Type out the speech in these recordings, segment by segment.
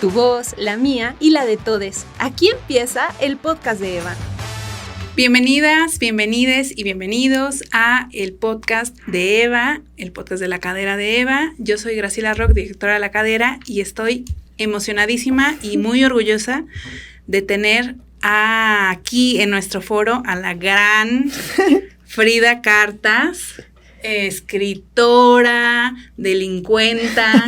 tu voz, la mía y la de todes. Aquí empieza el podcast de Eva. Bienvenidas, bienvenides y bienvenidos a el podcast de Eva, el podcast de La Cadera de Eva. Yo soy Graciela Rock, directora de La Cadera, y estoy emocionadísima y muy orgullosa de tener aquí en nuestro foro a la gran Frida Cartas, escritora, delincuenta.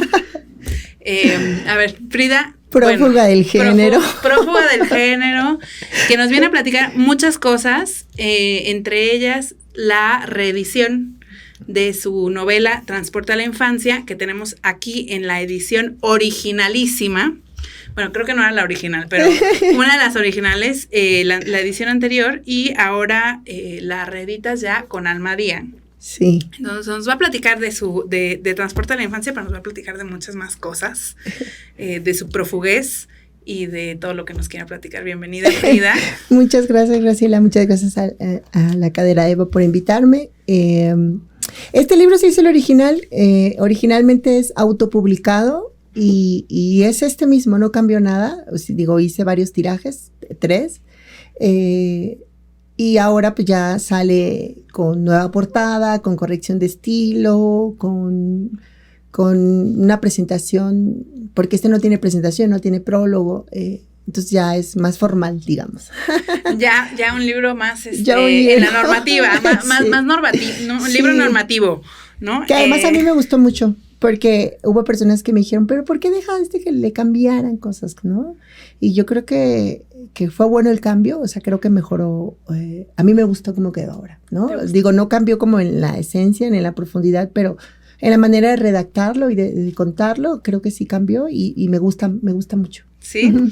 A ver, Frida. Prófuga del género. Prófuga del género, que nos viene a platicar muchas cosas, entre ellas la reedición de su novela Transporte a la Infancia, que tenemos aquí en la edición originalísima. Bueno, creo que no era la original, pero una de las originales, la edición anterior, y ahora la reeditas ya con Alma Díaz. Sí. Entonces nos va a platicar de Transporte a la Infancia, pero nos va a platicar de muchas más cosas, de su profuguez y de todo lo que nos quiera platicar. Bienvenida, Frida. Muchas gracias, Graciela. Muchas gracias a La Cadera Eva por invitarme. Este libro se hizo el original. Originalmente es autopublicado y es este mismo, no cambió nada. O sea, hice varios tirajes, 3. Y ahora pues ya sale con nueva portada, con corrección de estilo, con una presentación, porque este no tiene presentación, no tiene prólogo, entonces ya es más formal, digamos. Ya un libro más en la normativa, más normativo, ¿no? Un libro normativo, ¿no? Que además a mí me gustó mucho, porque hubo personas que me dijeron, pero ¿por qué dejaste que le cambiaran cosas, no? Y yo creo que fue bueno el cambio, o sea, creo que mejoró. A mí me gustó cómo quedó ahora, ¿no? Digo, no cambió como en la esencia, ni en la profundidad, pero en la manera de redactarlo y de contarlo, creo que sí cambió y me gusta mucho. Sí. Uh-huh.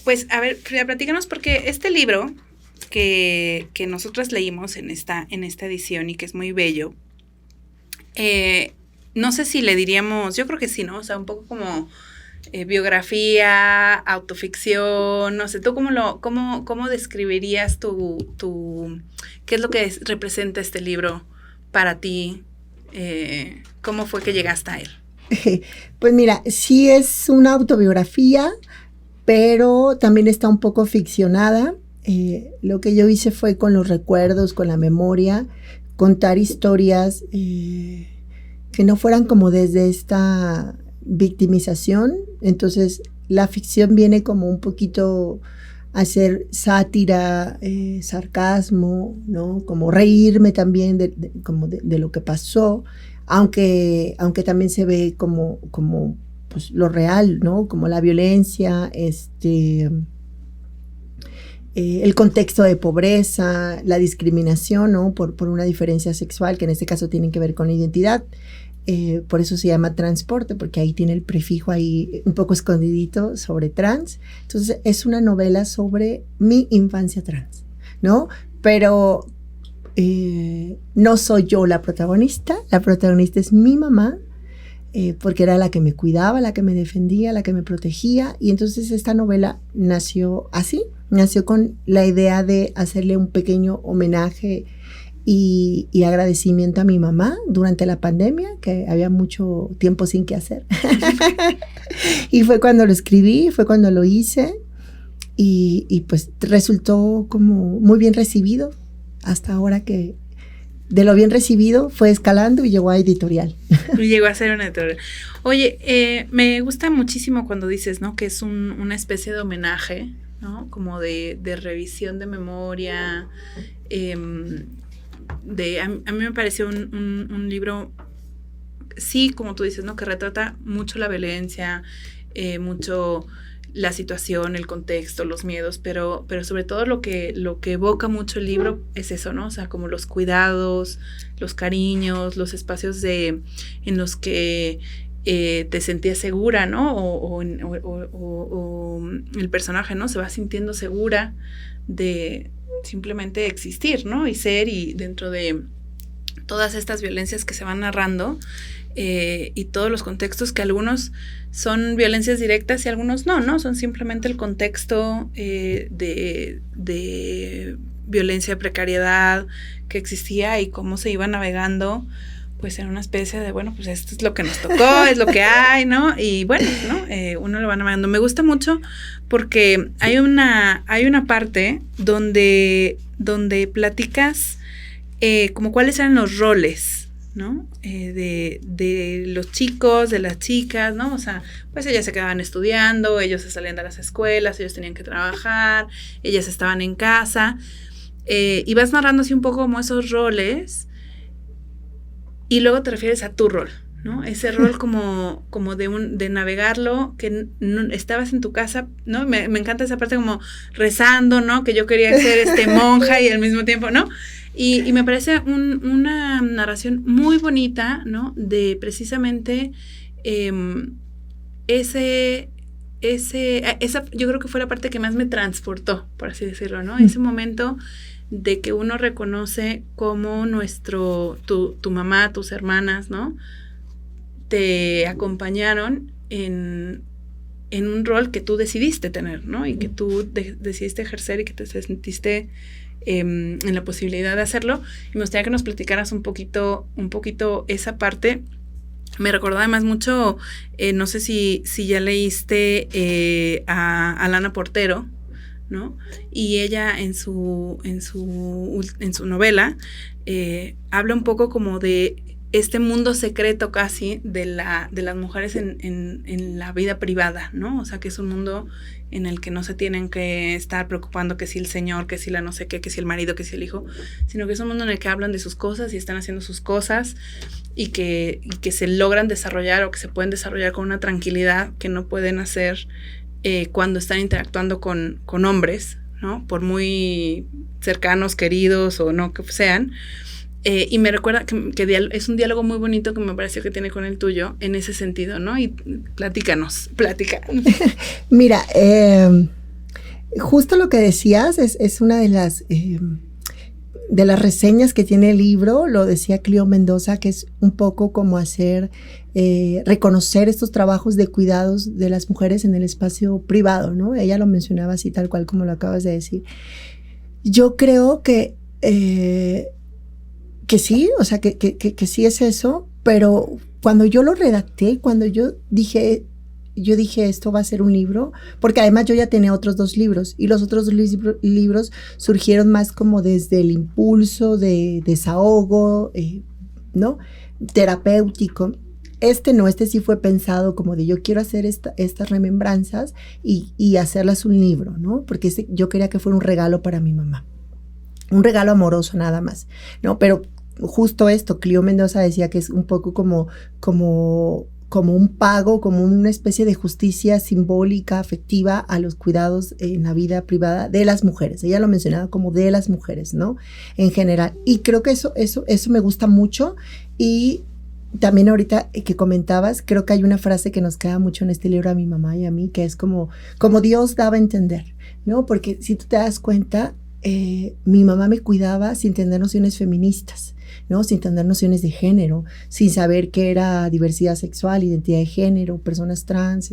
Pues, a ver, Frida, platícanos, porque este libro que nosotras leímos en esta edición y que es muy bello, no sé si le diríamos, yo creo que sí, ¿no? O sea, un poco como biografía, autoficción, no sé, ¿tú cómo describirías qué es lo que representa este libro para ti? ¿Cómo fue que llegaste a él? Pues mira, sí es una autobiografía, pero también está un poco ficcionada. Lo que yo hice fue con los recuerdos, con la memoria, contar historias que no fueran como desde esta victimización. Entonces la ficción viene como un poquito a hacer sátira, sarcasmo, ¿no? Como reírme también de lo que pasó, aunque también se ve como pues lo real, ¿no? Como la violencia, el contexto de pobreza, la discriminación, ¿no? Por una diferencia sexual, que en este caso tienen que ver con la identidad. Por eso se llama transporte, porque ahí tiene el prefijo ahí un poco escondidito sobre trans. Entonces es una novela sobre mi infancia trans, ¿no? Pero no soy yo la protagonista es mi mamá, porque era la que me cuidaba, la que me defendía, la que me protegía. Y entonces esta novela nació así, nació con la idea de hacerle un pequeño homenaje y agradecimiento a mi mamá durante la pandemia, que había mucho tiempo sin qué hacer. Y fue cuando lo escribí, fue cuando lo hice, y pues resultó como muy bien recibido, hasta ahora que de lo bien recibido fue escalando y llegó a editorial. Y llegó a ser una editorial. Oye, me gusta muchísimo cuando dices, ¿no? Que es una especie de homenaje, ¿no? Como de revisión de memoria, a mí me pareció un libro, sí, como tú dices, ¿no? Que retrata mucho la violencia, mucho la situación, el contexto, los miedos, pero sobre todo lo que evoca mucho el libro es eso, ¿no? O sea, como los cuidados, los cariños, los espacios en los que te sentías segura, ¿no? O el personaje, ¿no? Se va sintiendo segura de simplemente existir, ¿no? Y ser, y dentro de todas estas violencias que se van narrando, y todos los contextos, que algunos son violencias directas y algunos no, son simplemente el contexto de violencia, de precariedad que existía, y cómo se iba navegando pues era una especie de, bueno, pues esto es lo que nos tocó, es lo que hay, ¿no? Y bueno, ¿no? Uno lo va navegando. Me gusta mucho porque hay una parte donde platicas como cuáles eran los roles, ¿no? De los chicos, de las chicas, ¿no? O sea, pues ellas se quedaban estudiando, ellos se salían de las escuelas, ellos tenían que trabajar, ellas estaban en casa, y vas narrando así un poco como esos roles, y luego te refieres a tu rol, ¿no? Ese rol como de navegarlo, que no, estabas en tu casa, ¿no? Me encanta esa parte como rezando, ¿no? Que yo quería ser monja y al mismo tiempo, ¿no? Y me parece una narración muy bonita, ¿no? De precisamente esa, yo creo que fue la parte que más me transportó, por así decirlo, ¿no? Ese momento de que uno reconoce cómo tu mamá, tus hermanas, ¿no? Te acompañaron en un rol que tú decidiste tener, ¿no? Y que tú decidiste ejercer y que te sentiste en la posibilidad de hacerlo. Y me gustaría que nos platicaras un poquito esa parte. Me recordó además mucho, no sé si ya leíste a Alana Portero, ¿no? Y ella en su novela habla un poco como de este mundo secreto casi de las mujeres en la vida privada, ¿no? O sea, que es un mundo en el que no se tienen que estar preocupando que si el señor, que si la no sé qué, que si el marido, que si el hijo, sino que es un mundo en el que hablan de sus cosas y están haciendo sus cosas y que se logran desarrollar o que se pueden desarrollar con una tranquilidad que no pueden hacer cuando están interactuando con hombres, ¿no? Por muy cercanos, queridos o no que sean. Y me recuerda que es un diálogo muy bonito que me pareció que tiene con el tuyo en ese sentido, ¿no? Y platica. Mira, justo lo que decías es una de las reseñas que tiene el libro, lo decía Cleo Mendoza, que es un poco como reconocer estos trabajos de cuidados de las mujeres en el espacio privado, ¿no? Ella lo mencionaba así tal cual como lo acabas de decir. Yo creo que sí, o sea, que sí es eso, pero cuando yo lo redacté, cuando yo dije esto va a ser un libro, porque además yo ya tenía otros 2 libros, y los otros 2 libros surgieron más como desde el impulso de desahogo, ¿no? Terapéutico. Este sí fue pensado como de yo quiero hacer estas remembranzas y hacerlas un libro, ¿no? Porque yo quería que fuera un regalo para mi mamá. Un regalo amoroso nada más, ¿no? Pero justo esto, Cleo Mendoza decía que es un poco como un pago, como una especie de justicia simbólica, afectiva a los cuidados en la vida privada de las mujeres. Ella lo mencionaba como de las mujeres, ¿no? En general. Y creo que eso me gusta mucho. Y también ahorita que comentabas, creo que hay una frase que nos queda mucho en este libro a mi mamá y a mí, que es como Dios daba a entender, ¿no? Porque si tú te das cuenta, mi mamá me cuidaba sin tener nociones feministas, ¿no? Sin tener nociones de género, sin saber qué era diversidad sexual, identidad de género, personas trans,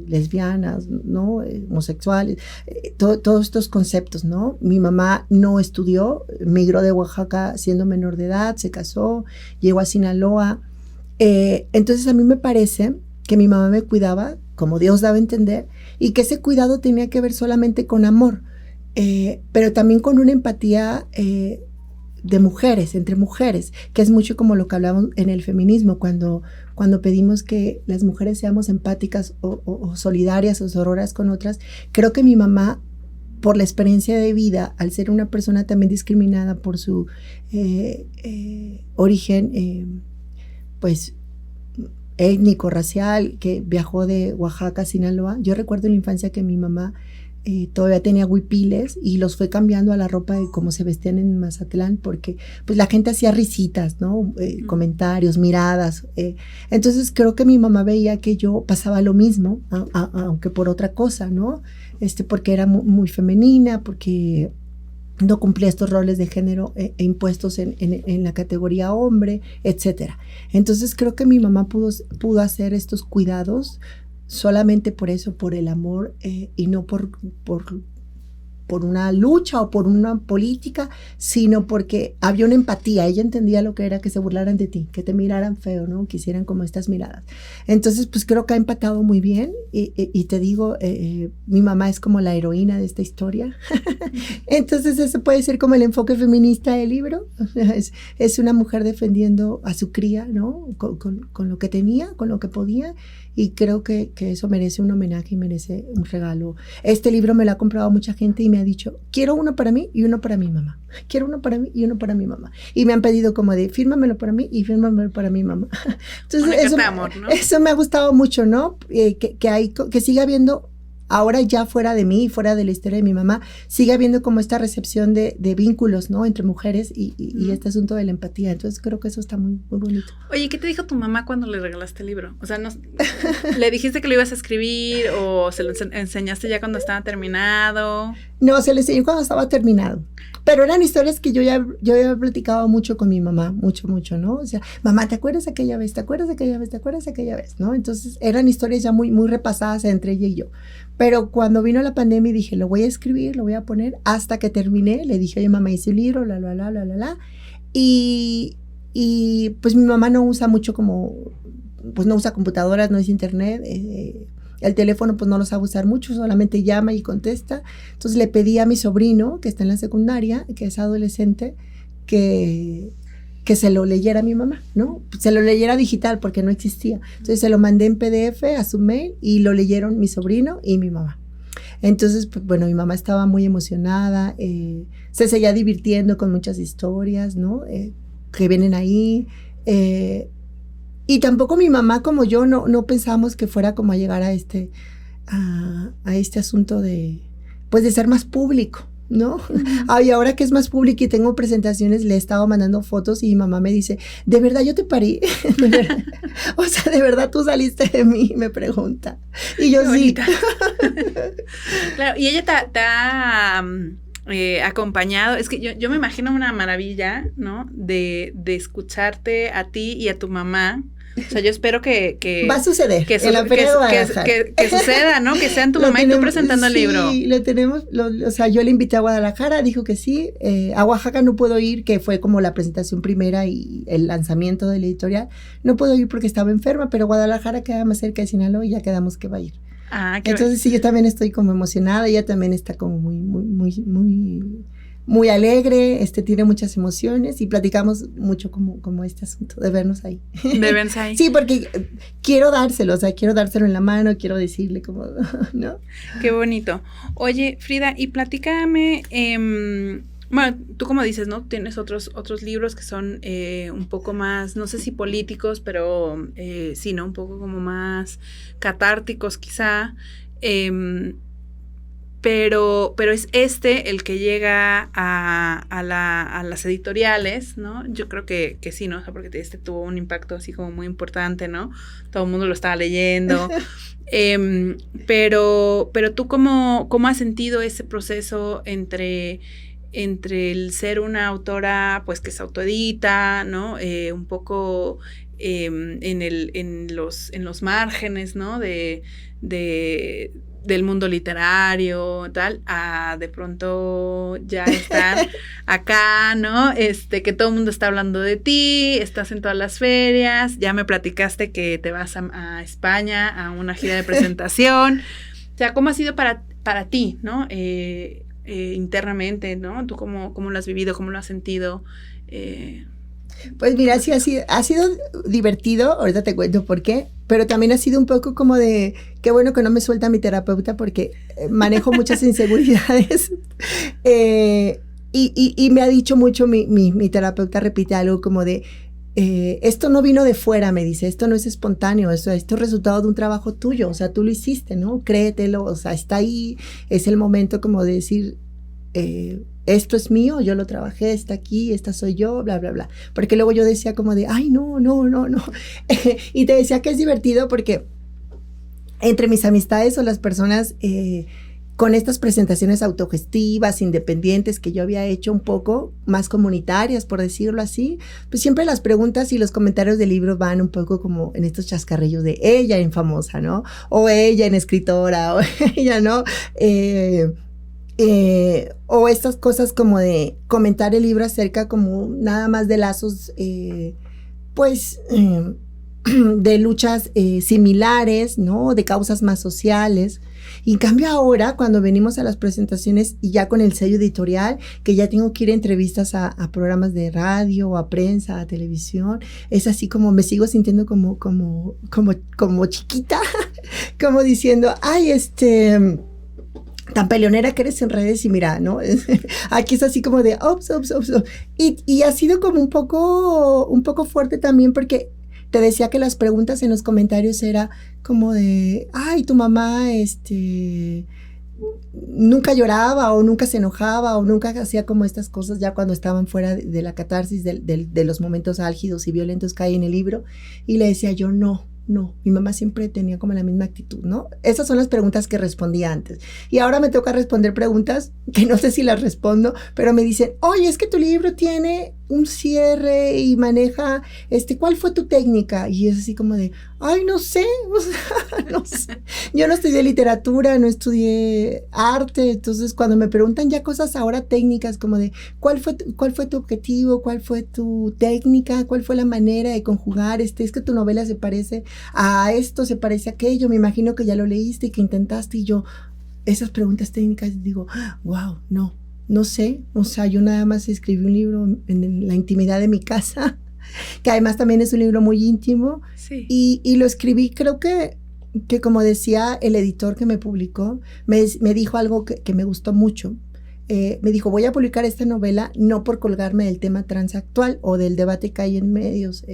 lesbianas, ¿no? Homosexuales, todos estos conceptos, ¿no? Mi mamá no estudió, migró de Oaxaca siendo menor de edad, se casó, llegó a Sinaloa. Entonces a mí me parece que mi mamá me cuidaba como Dios daba a entender y que ese cuidado tenía que ver solamente con amor, pero también con una empatía de mujeres, entre mujeres, que es mucho como lo que hablamos en el feminismo, cuando pedimos que las mujeres seamos empáticas o solidarias o sororas con otras. Creo que mi mamá, por la experiencia de vida, al ser una persona también discriminada por su origen, pues étnico, racial, que viajó de Oaxaca a Sinaloa. Yo recuerdo en la infancia que mi mamá todavía tenía huipiles y los fue cambiando a la ropa de cómo se vestían en Mazatlán, porque pues la gente hacía risitas, ¿no? Comentarios, miradas. Entonces creo que mi mamá veía que yo pasaba lo mismo, aunque por otra cosa, ¿no? Porque era muy femenina, porque no cumplía estos roles de género impuestos en la categoría hombre, etcétera. Entonces creo que mi mamá pudo hacer estos cuidados solamente por eso, por el amor, y no por por una lucha o por una política, sino porque había una empatía. Ella entendía lo que era que se burlaran de ti, que te miraran feo, ¿no? Que hicieran como estas miradas. Entonces, pues creo que ha empatado muy bien y te digo, mi mamá es como la heroína de esta historia. Entonces, eso puede ser como el enfoque feminista del libro. Es una mujer defendiendo a su cría, ¿no? Con lo que tenía, con lo que podía, y creo que eso merece un homenaje y merece un regalo. Este libro me lo ha comprado mucha gente y me ha dicho, quiero uno para mí y uno para mi mamá. Quiero uno para mí y uno para mi mamá. Y me han pedido como de, fírmamelo para mí y fírmamelo para mi mamá. Entonces, eso, de amor, ¿no? Eso me ha gustado mucho, ¿no? Que siga habiendo, ahora ya fuera de mí, fuera de la historia de mi mamá, sigue habiendo como esta recepción de vínculos, ¿no? Entre mujeres y este asunto de la empatía. Entonces creo que eso está muy, muy bonito. Oye, ¿qué te dijo tu mamá cuando le regalaste el libro? O sea, ¿le dijiste que lo ibas a escribir o se lo enseñaste ya cuando estaba terminado? No, se lo enseñé cuando estaba terminado. Pero eran historias que yo ya había platicado mucho con mi mamá, mucho, ¿no? O sea, mamá, ¿te acuerdas aquella vez? ¿Te acuerdas aquella vez? ¿Te acuerdas aquella vez? ¿No? Entonces eran historias ya muy, muy repasadas entre ella y yo. Pero cuando vino la pandemia dije, lo voy a escribir, lo voy a poner, hasta que terminé, le dije, oye, mamá, hice un libro, y pues mi mamá no usa mucho pues no usa computadoras, no es internet, el teléfono pues no lo sabe usar mucho, solamente llama y contesta. Entonces le pedí a mi sobrino, que está en la secundaria, que es adolescente, que se lo leyera a mi mamá, ¿no? Se lo leyera digital porque no existía. Entonces se lo mandé en PDF a su mail y lo leyeron mi sobrino y mi mamá. Entonces, pues, bueno, mi mamá estaba muy emocionada, se seguía divirtiendo con muchas historias, ¿no? Que vienen ahí. Y tampoco mi mamá como yo no pensamos que fuera como a llegar a este asunto de ser más público, ¿no? Y ahora que es más público y tengo presentaciones, le he estado mandando fotos y mi mamá me dice, ¿de verdad yo te parí? ¿De verdad? O sea, ¿de verdad tú saliste de mí? Me pregunta. Y yo sí. Claro, y ella te ha acompañado. Es que yo me imagino una maravilla, ¿no? De escucharte a ti y a tu mamá. O sea, yo espero que va a suceder que suceda, ¿no? Que sean tu mamá y tú presentando el libro. Sí, lo tenemos, o sea, yo le invité a Guadalajara, dijo que sí, a Oaxaca no puedo ir, que fue como la presentación primera y el lanzamiento de la editorial, no puedo ir porque estaba enferma, pero Guadalajara queda más cerca de Sinaloa y ya quedamos que va a ir. Entonces sí, yo también estoy como emocionada, ella también está como muy alegre, tiene muchas emociones y platicamos mucho como este asunto de vernos ahí. De vernos ahí. Sí, porque quiero dárselo, o sea, quiero dárselo en la mano, quiero decirle como, ¿no? Qué bonito. Oye, Frida, y platícame, bueno, tú como dices, ¿no? Tienes otros libros que son un poco más, no sé si políticos, pero sí, ¿no? Un poco como más catárticos quizá, pero es el que llega a las editoriales, ¿no? Yo creo que sí, ¿no? O sea, porque tuvo un impacto así como muy importante, ¿no? Todo el mundo lo estaba leyendo. Pero tú, ¿cómo has sentido ese proceso entre el ser una autora, pues, que se autoedita, ¿no? Un poco en los márgenes, ¿no? Del mundo literario, tal, a de pronto ya estar acá, ¿no? Que todo el mundo está hablando de ti, estás en todas las ferias, ya me platicaste que te vas a España a una gira de presentación. O sea, ¿cómo ha sido para ti, ¿no? Internamente, ¿no? ¿Tú cómo lo has vivido, cómo lo has sentido? Pues mira, sí ha sido divertido, ahorita te cuento por qué, pero también ha sido un poco como de, qué bueno que no me suelta mi terapeuta porque manejo muchas inseguridades. Y me ha dicho mucho mi terapeuta, repite algo como de, esto no vino de fuera, me dice, esto no es espontáneo, esto es resultado de un trabajo tuyo, o sea, tú lo hiciste, ¿no? Créetelo, o sea, está ahí, es el momento como de decir, esto es mío, yo lo trabajé, está aquí, esta soy yo, bla, bla, bla. Porque luego yo decía como de, ay, no. Y te decía que es divertido porque entre mis amistades o las personas con estas presentaciones autogestivas, independientes que yo había hecho un poco más comunitarias, por decirlo así, pues siempre las preguntas y los comentarios del libro van un poco como en estos chascarrillos de ella en famosa, ¿no? O ella en escritora, o ella, ¿no? O estas cosas como de comentar el libro acerca como nada más de lazos, pues, de luchas similares, ¿no? De causas más sociales. Y en cambio ahora, cuando venimos a las presentaciones y ya con el sello editorial, que ya tengo que ir a entrevistas a programas de radio, a prensa, a televisión, es así como me sigo sintiendo como chiquita, como diciendo, ay, tan peleonera que eres en redes y mira, ¿no? Aquí es así como de, ops. Y ha sido como un poco fuerte también porque te decía que las preguntas en los comentarios era como de, ay, tu mamá, nunca lloraba o nunca se enojaba o nunca hacía como estas cosas ya cuando estaban fuera de la catarsis de los momentos álgidos y violentos que hay en el libro. Y le decía yo, no, mi mamá siempre tenía como la misma actitud, ¿no? Esas son las preguntas que respondía antes. Y ahora me toca responder preguntas que no sé si las respondo, pero me dicen, oye, es que tu libro tiene un cierre y maneja, ¿cuál fue tu técnica? Y es así como de, ay, no sé, o sea, no sé. Yo no estudié literatura, no estudié arte, entonces cuando me preguntan ya cosas ahora técnicas como de, ¿cuál fue tu objetivo? ¿Cuál fue tu técnica? ¿Cuál fue la manera de conjugar? Es que tu novela se parece a esto, se parece a aquello, me imagino que ya lo leíste y que intentaste, y yo, esas preguntas técnicas, digo, wow, no sé, o sea, yo nada más escribí un libro en la intimidad de mi casa, que además también es un libro muy íntimo, sí. y lo escribí, creo que como decía el editor que me publicó, me dijo algo que me gustó mucho. Me dijo, voy a publicar esta novela no por colgarme del tema transactual o del debate que hay en medios,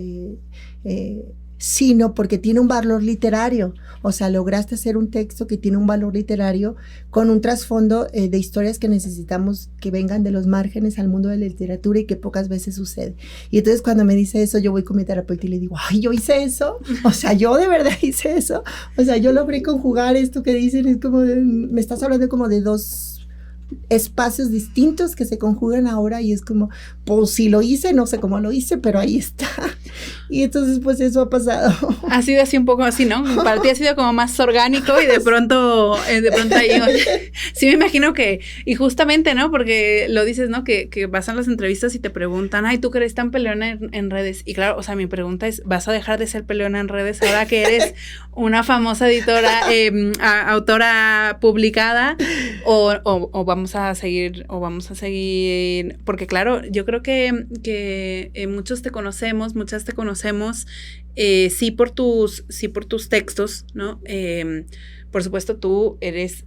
sino porque tiene un valor literario. O sea, lograste hacer un texto que tiene un valor literario con un trasfondo de historias que necesitamos que vengan de los márgenes al mundo de la literatura y que pocas veces sucede. Y entonces cuando me dice eso, yo voy con mi terapeuta y le digo, ay, yo hice eso. O sea, yo de verdad hice eso. O sea, yo logré conjugar esto que dicen, es como me estás hablando como de dos espacios distintos que se conjugan ahora y es como, pues si lo hice, no sé cómo lo hice, pero ahí está. Y entonces pues eso ha pasado. Ha sido así un poco así, ¿no? Para ti ha sido como más orgánico y de pronto ahí, oye, sí me imagino que, y justamente, ¿no? Porque lo dices, ¿no? Que vas a las entrevistas y te preguntan, ay, ¿tú que eres tan peleona en redes? Y claro, o sea, mi pregunta es, ¿vas a dejar de ser peleona en redes ahora que eres una famosa editora, autora publicada? O vamos a seguir, porque claro, yo creo que muchas te conocemos, sí por tus textos, ¿no? Por supuesto, tú eres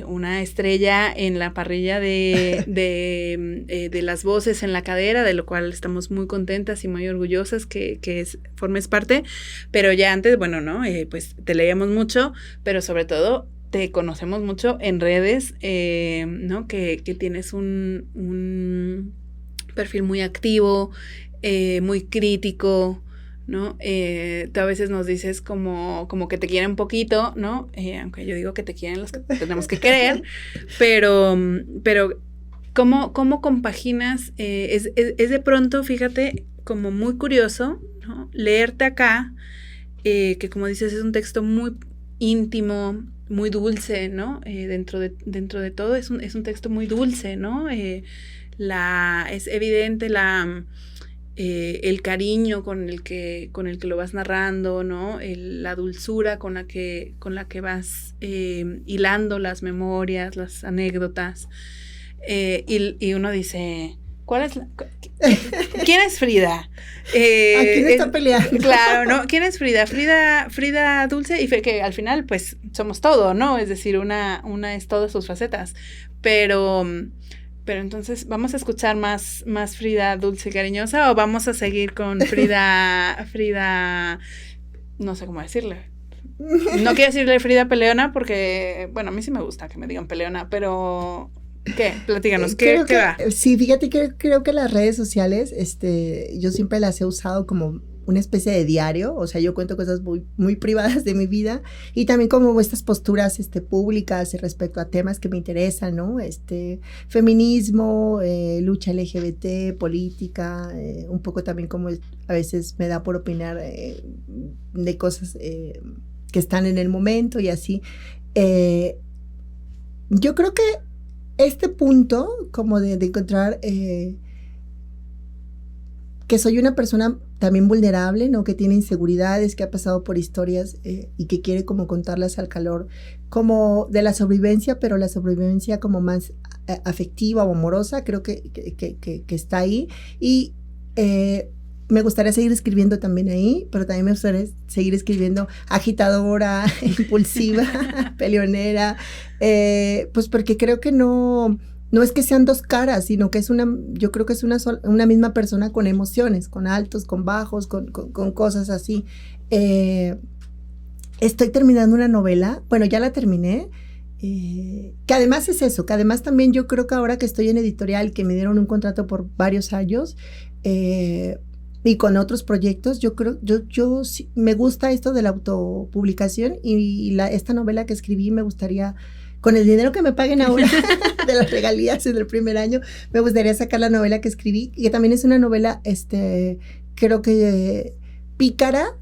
una estrella en la parrilla de las voces en la cadera, de lo cual estamos muy contentas y muy orgullosas que formes parte, pero ya antes, bueno, ¿no? Pues te leíamos mucho, pero sobre todo te conocemos mucho en redes, ¿no? Que tienes un perfil muy activo, muy crítico, ¿no? Tú a veces nos dices como que te quieren poquito, ¿no? Aunque yo digo que te quieren los que tenemos que querer, pero ¿cómo compaginas? Es de pronto, fíjate, como muy curioso, ¿no? Leerte acá, que como dices es un texto muy íntimo, muy dulce, ¿no? Dentro de todo es un texto muy dulce, ¿no? Es evidente el cariño con el que lo vas narrando, ¿no? La dulzura con la que vas hilando las memorias, las anécdotas, y uno dice, ¿quién es Frida? ¿A quién está peleando? Claro, ¿no? ¿Quién es Frida? Frida Dulce, y que al final, pues, somos todo, ¿no? Es decir, una es todas sus facetas, pero entonces, ¿vamos a escuchar más Frida Dulce y Cariñosa o vamos a seguir con Frida, no sé cómo decirle? No quiero decirle Frida Peleona porque, bueno, a mí sí me gusta que me digan Peleona, pero ¿qué? Platícanos, ¿qué va? Sí, fíjate que creo que las redes sociales, yo siempre las he usado como una especie de diario, o sea, yo cuento cosas muy, muy privadas de mi vida y también como estas posturas públicas respecto a temas que me interesan, ¿no? Feminismo, lucha LGBT, política, un poco también como a veces me da por opinar de cosas que están en el momento y así. Yo creo que este punto como de encontrar que soy una persona también vulnerable, ¿no? Que tiene inseguridades, que ha pasado por historias y que quiere como contarlas al calor como de la sobrevivencia, pero la sobrevivencia como más afectiva o amorosa, creo que está ahí. Y me gustaría seguir escribiendo también ahí, pero también me gustaría seguir escribiendo agitadora, impulsiva, peleonera, pues porque creo que no es que sean dos caras, sino que yo creo que es una misma persona con emociones, con altos, con bajos, con cosas así. Estoy terminando una novela, bueno, ya la terminé, que además es eso, que además también yo creo que ahora que estoy en editorial, que me dieron un contrato por varios años, y con otros proyectos, yo creo, yo sí, me gusta esto de la autopublicación y esta novela que escribí me gustaría, con el dinero que me paguen ahora de las regalías en el primer año, me gustaría sacar la novela que escribí, que también es una novela, creo que pícara,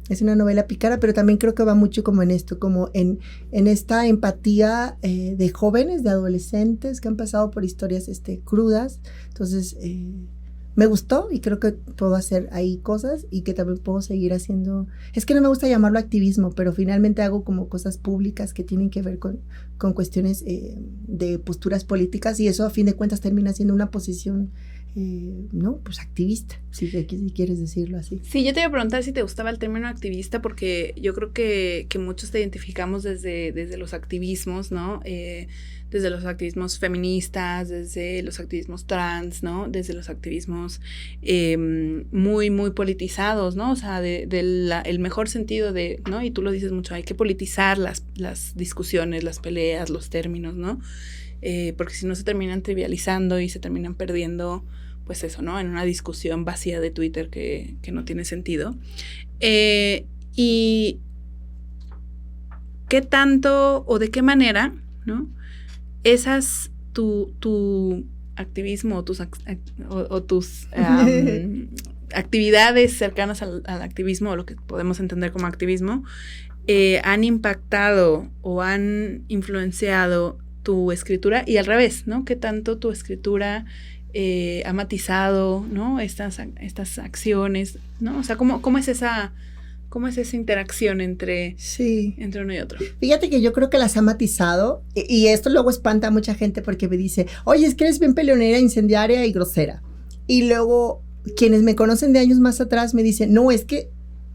es una novela pícara, pero también creo que va mucho como en esto, como en esta empatía de jóvenes, de adolescentes que han pasado por historias crudas. Entonces, me gustó y creo que puedo hacer ahí cosas y que también puedo seguir haciendo. Es que no me gusta llamarlo activismo, pero finalmente hago como cosas públicas que tienen que ver con cuestiones de posturas políticas y eso a fin de cuentas termina siendo una posición, ¿no? Pues activista, si quieres decirlo así. Sí, yo te iba a preguntar si te gustaba el término activista porque yo creo que muchos te identificamos desde los activismos, ¿no? Desde los activismos feministas, desde los activismos trans, ¿no? Desde los activismos muy, muy politizados, ¿no? O sea, el mejor sentido de, ¿no? Y tú lo dices mucho, hay que politizar las discusiones, las peleas, los términos, ¿no? Porque si no se terminan trivializando y se terminan perdiendo, pues eso, ¿no? En una discusión vacía de Twitter que no tiene sentido. Y qué tanto o de qué manera, ¿no? Tu activismo o tus actividades cercanas al activismo, o lo que podemos entender como activismo, han impactado o han influenciado tu escritura y al revés, ¿no? ¿Qué tanto tu escritura ha matizado, ¿no? Estas acciones, ¿no? O sea, ¿cómo es esa interacción entre uno y otro? Fíjate que yo creo que las ha matizado y esto luego espanta a mucha gente porque me dice, oye, es que eres bien peleonera, incendiaria y grosera. Y luego quienes me conocen de años más atrás me dicen, no, es que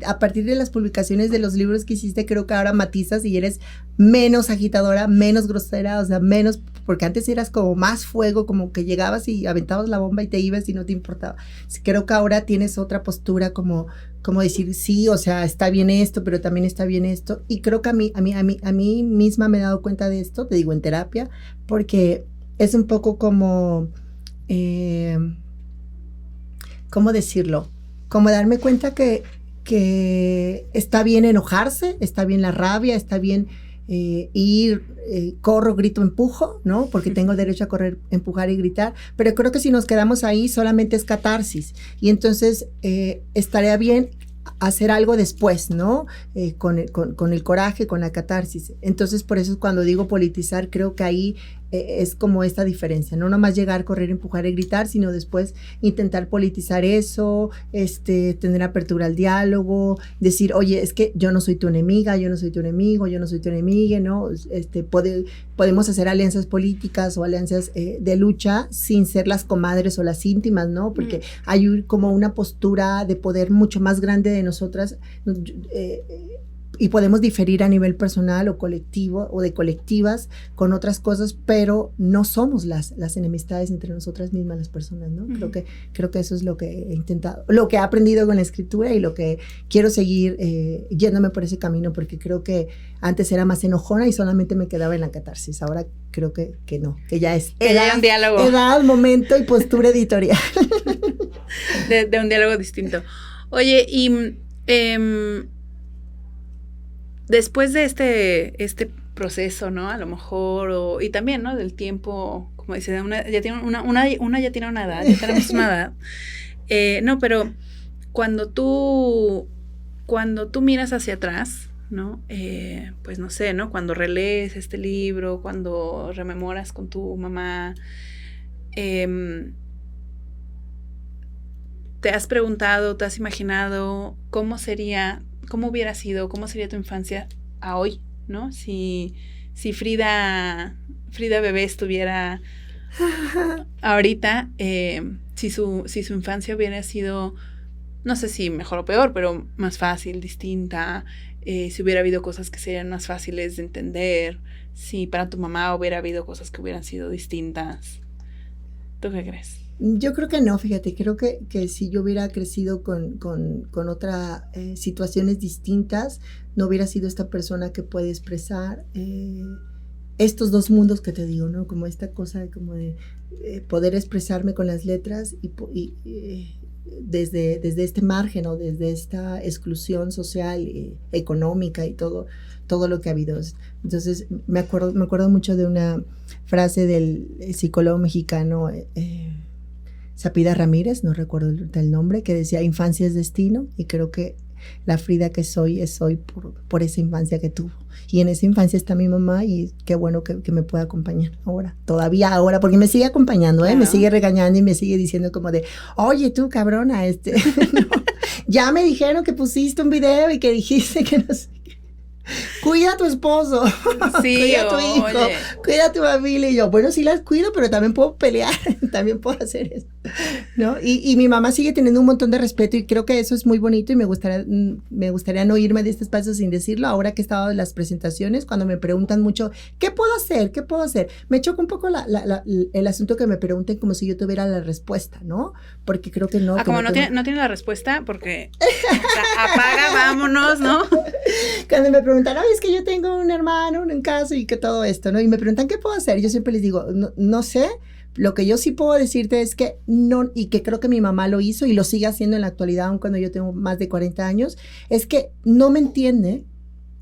a partir de las publicaciones de los libros que hiciste, creo que ahora matizas y eres menos agitadora, menos grosera, o sea, menos, porque antes eras como más fuego, como que llegabas y aventabas la bomba y te ibas y no te importaba. Creo que ahora tienes otra postura como decir, sí, o sea, está bien esto, pero también está bien esto, y creo que a mí misma me he dado cuenta de esto, te digo, en terapia, porque es un poco como, ¿cómo decirlo? Como darme cuenta que está bien enojarse, está bien la rabia, está bien corro, grito, empujo, ¿no? Porque tengo derecho a correr, empujar y gritar, pero creo que si nos quedamos ahí solamente es catarsis y entonces estaría bien hacer algo después, ¿no? Con el coraje, con la catarsis. Entonces, por eso cuando digo politizar, creo que ahí es como esta diferencia, no nomás llegar, correr, empujar y gritar, sino después intentar politizar eso, tener apertura al diálogo, decir, oye, es que yo no soy tu enemiga, yo no soy tu enemigo, yo no soy tu enemiga, ¿no? Podemos hacer alianzas políticas o alianzas de lucha sin ser las comadres o las íntimas, ¿no? Porque hay como una postura de poder mucho más grande de nosotras, y podemos diferir a nivel personal o colectivo o de colectivas con otras cosas, pero no somos las enemistades entre nosotras mismas las personas, ¿no? Uh-huh. Creo que eso es lo que he intentado, lo que he aprendido con la escritura y lo que quiero seguir yéndome por ese camino, porque creo que antes era más enojona y solamente me quedaba en la catarsis. Ahora creo que no, que ya es edad, momento y postura editorial. de un diálogo distinto. Oye, y después de este proceso, ¿no? A lo mejor, y también, ¿no? Del tiempo, como dice, una ya tiene una edad, ya tenemos una edad. No, pero cuando tú miras hacia atrás, ¿no? Pues no sé, ¿no? Cuando relees este libro, cuando rememoras con tu mamá, ¿te has preguntado, te has imaginado cómo hubiera sido, cómo sería tu infancia a hoy, ¿no? Si Frida bebé estuviera ahorita, si su infancia hubiera sido, no sé si mejor o peor, pero más fácil, distinta, si hubiera habido cosas que serían más fáciles de entender, si para tu mamá hubiera habido cosas que hubieran sido distintas. ¿Tú qué crees? Yo creo que no, fíjate, creo que si yo hubiera crecido con otras situaciones distintas, no hubiera sido esta persona que puede expresar estos dos mundos que te digo, ¿no? Como esta cosa como de poder expresarme con las letras y desde este margen o desde esta exclusión social, económica y todo lo que ha habido. Entonces me acuerdo mucho de una frase del psicólogo mexicano Sapida Ramírez, no recuerdo el nombre, que decía: infancia es destino, y creo que la Frida que soy es hoy por esa infancia que tuvo. Y en esa infancia está mi mamá, y qué bueno que me pueda acompañar todavía ahora, porque me sigue acompañando, Claro. Me sigue regañando y me sigue diciendo como de: oye tú, cabrona, no, ya me dijeron que pusiste un video y que dijiste que no sé. Cuida a tu esposo, Sí, cuida a tu hijo, oye. cuida a tu familia. Y yo, bueno, sí las cuido, pero también puedo pelear, también puedo hacer eso, ¿no? Y mi mamá sigue teniendo un montón de respeto, y creo que eso es muy bonito, y me gustaría no irme de este espacio sin decirlo. Ahora que he estado en las presentaciones, cuando me preguntan mucho, ¿qué puedo hacer? ¿Qué puedo hacer? Me choca un poco el asunto que me pregunten como si yo tuviera la respuesta, ¿no? Porque creo que no. Como no tiene la respuesta, porque apaga, vámonos, ¿no? Cuando me preguntan, oye, es que yo tengo un hermano, un caso y que todo esto, ¿no? Y me preguntan, ¿qué puedo hacer? Yo siempre les digo, no sé. Lo que yo sí puedo decirte es que no, y que creo que mi mamá lo hizo y lo sigue haciendo en la actualidad, aun cuando yo tengo más de 40 años, es que no me entiende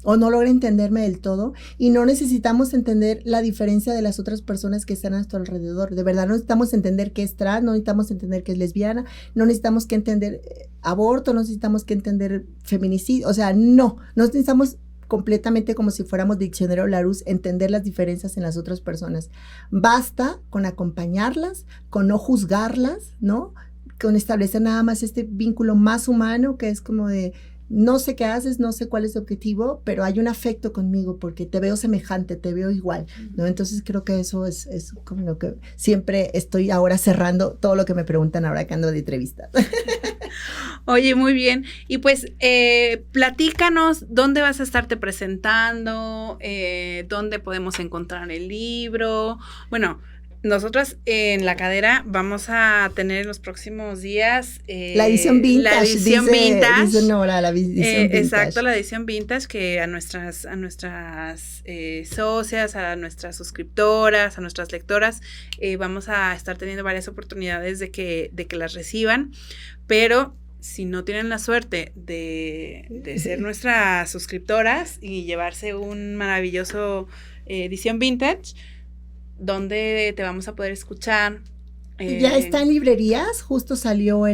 o no logra entenderme del todo, y no necesitamos entender la diferencia de las otras personas que están a nuestro alrededor. De verdad, no necesitamos entender qué es trans, no necesitamos entender qué es lesbiana, no necesitamos que entender aborto, no necesitamos que entender feminicidio, o sea, no necesitamos completamente, como si fuéramos diccionario Larousse, entender las diferencias en las otras personas. Basta con acompañarlas, con no juzgarlas, ¿no? Con establecer nada más este vínculo más humano, que es como de: no sé qué haces, no sé cuál es tu objetivo, pero hay un afecto conmigo porque te veo semejante, te veo igual, ¿no? Entonces creo que eso es como lo que siempre estoy ahora cerrando todo lo que me preguntan ahora que ando de entrevista. Oye, muy bien. Y pues platícanos dónde vas a estarte presentando, dónde podemos encontrar el libro. Bueno, nosotras en La Cadera vamos a tener en los próximos días la edición vintage. La edición vintage. Dice Nora, la edición vintage. Exacto, la edición vintage, que a nuestras socias, a nuestras suscriptoras, a nuestras lectoras, vamos a estar teniendo varias oportunidades de que las reciban, pero si no tienen la suerte de ser nuestras suscriptoras y llevarse un maravilloso edición vintage, ¿dónde te vamos a poder escuchar? Ya está en librerías, justo salió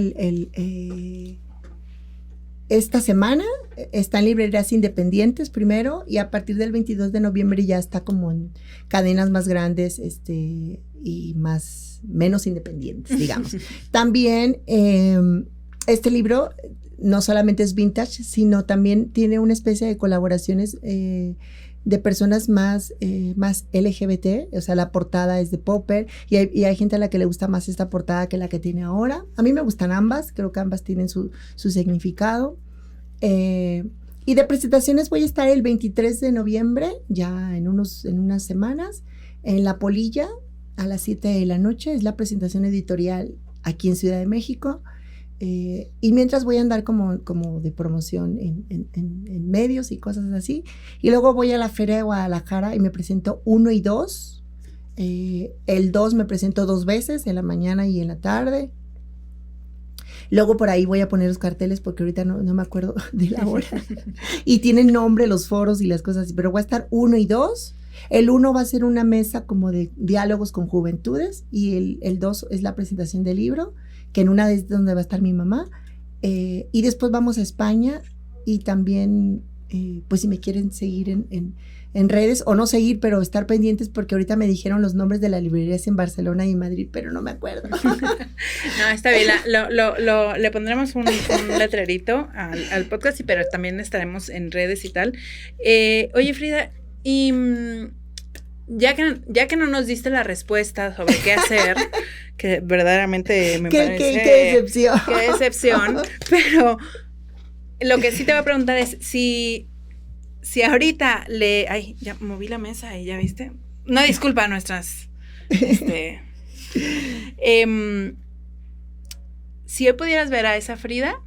esta semana, está en librerías independientes primero, y a partir del 22 de noviembre ya está como en cadenas más grandes y menos independientes, digamos. También este libro no solamente es vintage, sino también tiene una especie de colaboraciones de personas más LGBT, o sea, la portada es de Popper, y hay gente a la que le gusta más esta portada que la que tiene ahora. A mí me gustan ambas, creo que ambas tienen su significado. Y de presentaciones voy a estar el 23 de noviembre, ya en unas semanas, en La Polilla, a las 7 de la noche, es la presentación editorial aquí en Ciudad de México. Y mientras voy a andar como de promoción en medios y cosas así, y luego voy a la Feria de Guadalajara y me presento 1 y 2. El 2 me presento 2 veces, en la mañana y en la tarde. Luego por ahí voy a poner los carteles porque ahorita no me acuerdo de la hora. Y tienen nombre los foros y las cosas así, pero voy a estar 1 y 2. El 1 va a ser una mesa como de diálogos con juventudes, y el 2 es la presentación del libro, que en una es donde va a estar mi mamá, y después vamos a España, y también pues si me quieren seguir en redes, o no seguir, pero estar pendientes, porque ahorita me dijeron los nombres de las librerías en Barcelona y Madrid, pero no me acuerdo. No, está bien, le pondremos un letrerito al podcast, pero también estaremos en redes y tal. Oye, Frida, y ya que no nos diste la respuesta sobre qué hacer, que verdaderamente me parece... ¡Qué decepción! ¡Qué decepción! Pero lo que sí te voy a preguntar es si ahorita Ay, ya moví la mesa y ya viste. No, disculpa a nuestras... si hoy pudieras ver a esa Frida,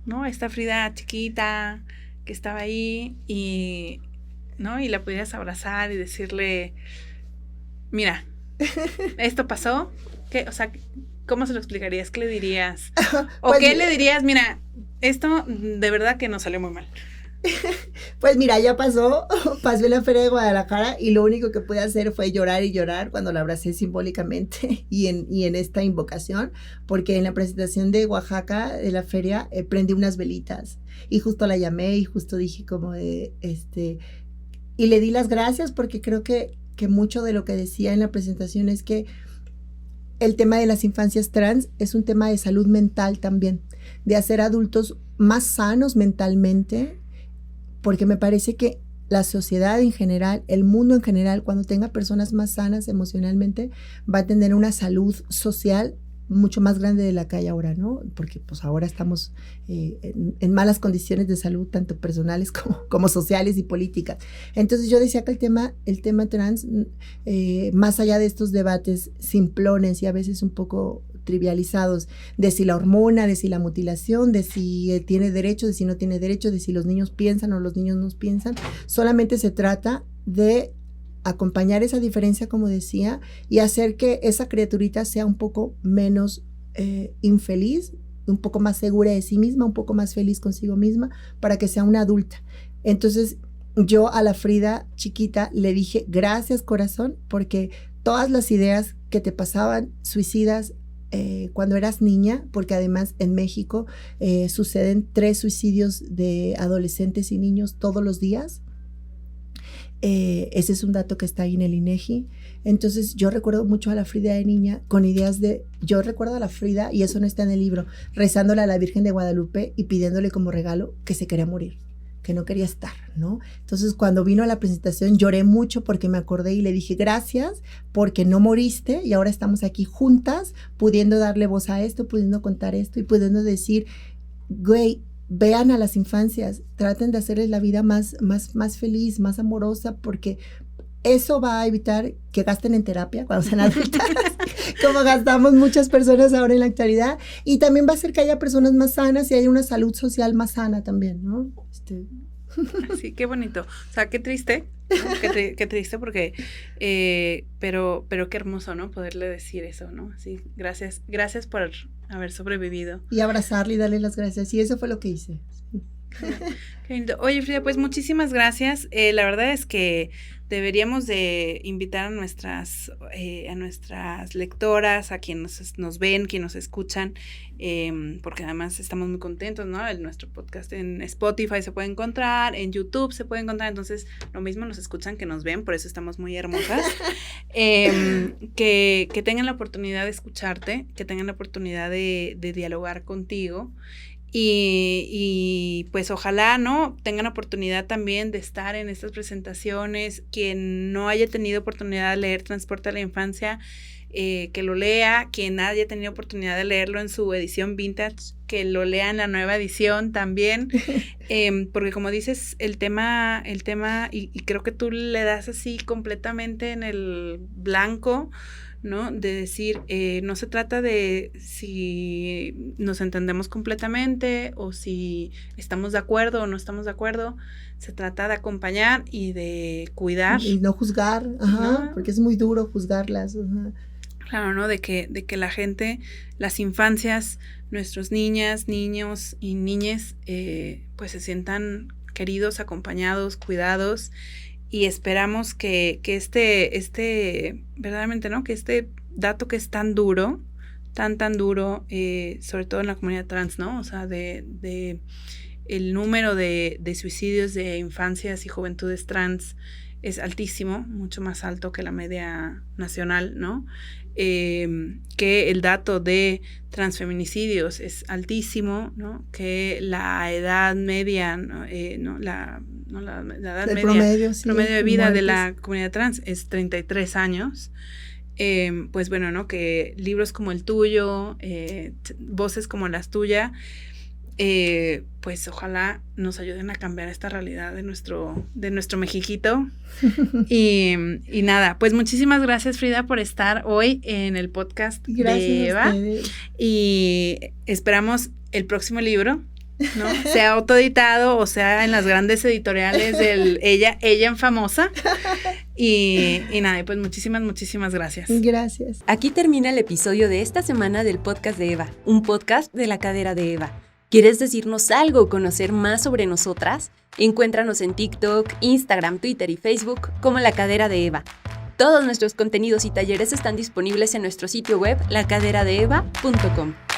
¿no? Esta Frida chiquita que estaba ahí y... ¿no? Y la pudieras abrazar y decirle, mira, esto pasó, ¿qué? O sea, ¿cómo se lo explicarías? ¿Qué le dirías? ¿O pues, qué le dirías? Mira, esto de verdad que nos salió muy mal. Pues mira, ya pasó en la Feria de Guadalajara y lo único que pude hacer fue llorar y llorar cuando la abracé simbólicamente y en esta invocación, porque en la presentación de Oaxaca, de la feria, prendí unas velitas y justo la llamé y justo dije como de, y le di las gracias porque creo que mucho de lo que decía en la presentación es que el tema de las infancias trans es un tema de salud mental también, de hacer adultos más sanos mentalmente, porque me parece que la sociedad en general, el mundo en general, cuando tenga personas más sanas emocionalmente, va a tener una salud social mucho más grande de la que hay ahora, ¿no? Porque pues ahora estamos en malas condiciones de salud, tanto personales como sociales y políticas. Entonces yo decía que el tema trans, más allá de estos debates simplones y a veces un poco trivializados, de si la hormona, de si la mutilación, de si tiene derecho, de si no tiene derecho, de si los niños piensan o los niños no piensan, solamente se trata de acompañar esa diferencia, como decía, y hacer que esa criaturita sea un poco menos infeliz, un poco más segura de sí misma, un poco más feliz consigo misma, para que sea una adulta. Entonces, yo a la Frida chiquita le dije, gracias corazón, porque todas las ideas que te pasaban suicidas cuando eras niña, porque además en México suceden 3 suicidios de adolescentes y niños todos los días. Ese es un dato que está ahí en el INEGI. Entonces yo recuerdo mucho a la Frida de niña con ideas yo recuerdo a la Frida, y eso no está en el libro, rezándole a la Virgen de Guadalupe y pidiéndole como regalo que se quería morir, que no quería estar, ¿no? Entonces cuando vino a la presentación lloré mucho porque me acordé y le dije gracias porque no moriste y ahora estamos aquí juntas pudiendo darle voz a esto, pudiendo contar esto y pudiendo decir, güey, vean a las infancias, traten de hacerles la vida más feliz, más amorosa, porque eso va a evitar que gasten en terapia cuando sean adultas, como gastamos muchas personas ahora en la actualidad, y también va a hacer que haya personas más sanas y haya una salud social más sana también, ¿no? Sí, qué bonito. O sea, qué triste, ¿no? Qué triste porque, pero qué hermoso, ¿no? Poderle decir eso, ¿no? Sí, gracias por haber sobrevivido. Y abrazarle y darle las gracias, y eso fue lo que hice. Qué lindo. Oye, Frida, pues muchísimas gracias. La verdad es que deberíamos de invitar a nuestras lectoras, a quienes nos ven, quienes nos escuchan, porque además estamos muy contentos, ¿no? Nuestro podcast en Spotify se puede encontrar, en YouTube se puede encontrar, entonces lo mismo nos escuchan que nos ven, por eso estamos muy hermosas. Que tengan la oportunidad de escucharte, que tengan la oportunidad de dialogar contigo. Y pues ojalá, ¿no? Tengan oportunidad también de estar en estas presentaciones. Quien no haya tenido oportunidad de leer Transporte a la Infancia, que lo lea. Quien haya tenido oportunidad de leerlo en su edición vintage, que lo lea en la nueva edición también. Porque como dices, el tema y creo que tú le das así completamente en el blanco, ¿no? De decir, no se trata de si nos entendemos completamente o si estamos de acuerdo o no estamos de acuerdo, se trata de acompañar y de cuidar. Y no juzgar, ¿no? Porque es muy duro juzgarlas. Ajá. Claro, ¿no? De que la gente, las infancias, nuestros niñas, niños y niñes, pues se sientan queridos, acompañados, cuidados. Y esperamos que verdaderamente, ¿no? Que este dato que es tan duro, tan duro, sobre todo en la comunidad trans, ¿no? O sea, de el número de suicidios de infancias y juventudes trans es altísimo, mucho más alto que la media nacional, ¿no? Que el dato de transfeminicidios es altísimo, ¿no? Que la edad media, ¿no? La edad media, promedio de vida de la comunidad trans es 33 años. Pues bueno, ¿no? Que libros como el tuyo, voces como las tuyas, pues ojalá nos ayuden a cambiar esta realidad de nuestro Mexiquito. y nada, pues muchísimas gracias, Frida, por estar hoy en el podcast de Eva. Y esperamos el próximo libro, ¿no? Sea autoeditado o sea en las grandes editoriales del Ella en Famosa. Y nada, pues muchísimas gracias. Gracias. Aquí termina el episodio de esta semana del podcast de Eva, un podcast de La Cadera de Eva. ¿Quieres decirnos algo o conocer más sobre nosotras? Encuéntranos en TikTok, Instagram, Twitter y Facebook como La Cadera de Eva. Todos nuestros contenidos y talleres están disponibles en nuestro sitio web lacaderadeeva.com.